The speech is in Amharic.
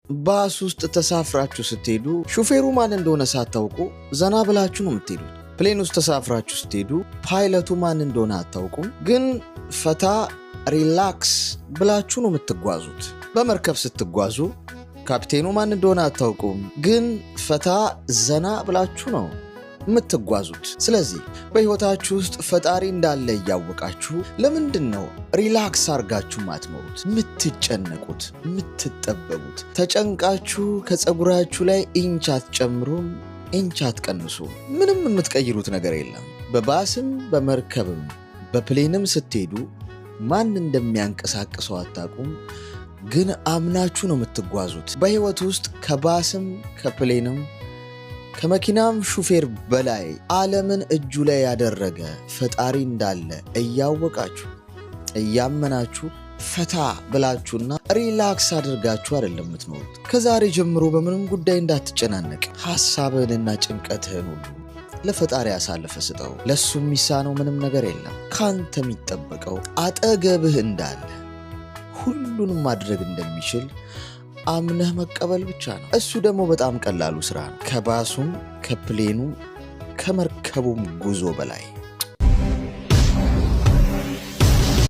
ባስ ውስጥ ተሳፍራችሁ ስትሄዱ ሹፌሩ ማን እንደሆነ ሳታውቁ ዘና ብላችሁ ነው የምትሄዱት። ፕሌን ውስጥ ተሳፍራችሁ ስትሄዱ ፓይለቱ ማን እንደሆነ አታውቁም፣ ግን ፈታ ሪላክስ ብላችሁ ነው የምትጓዙት። በመርከብ ስትጓዙ ካፕቴኑ ማን እንደሆነ አታውቁም፣ ግን ፈታ ዘና ብላችሁ ነው የምትጓዙት። ስለዚህ በሕይወታችሁ ውስጥ ፈጣሪ እንዳለ እያወቃችሁ ለምንድን ነው ሪላክስ አርጋችሁ ማትኖሩት? የምትጨነቁት፣ የምትጠበቡት? ተጨንቃችሁ ከፀጉራችሁ ላይ ኢንች አትጨምሩም፣ ኢንች አትቀንሱም። ምንም የምትቀይሩት ነገር የለም። በባስም በመርከብም በፕሌንም ስትሄዱ ማን እንደሚያንቀሳቅሰው አታውቁም፣ ግን አምናችሁ ነው የምትጓዙት። በሕይወት ውስጥ ከባስም ከፕሌንም ከመኪናም ሹፌር በላይ ዓለምን እጁ ላይ ያደረገ ፈጣሪ እንዳለ እያወቃችሁ እያመናችሁ ፈታ ብላችሁና ሪላክስ አድርጋችሁ አይደለም የምትኖሩት። ከዛሬ ጀምሮ በምንም ጉዳይ እንዳትጨናነቅ። ሐሳብህንና ጭንቀትህን ሁሉ ለፈጣሪ አሳልፈ ስጠው። ለሱ የሚሳነው ምንም ነገር የለም። ካንተ የሚጠበቀው አጠገብህ እንዳለ ሁሉንም ማድረግ እንደሚችል አምነህ መቀበል ብቻ ነው። እሱ ደግሞ በጣም ቀላሉ ስራ ነው። ከባሱም ከፕሌኑም ከመርከቡም ጉዞ በላይ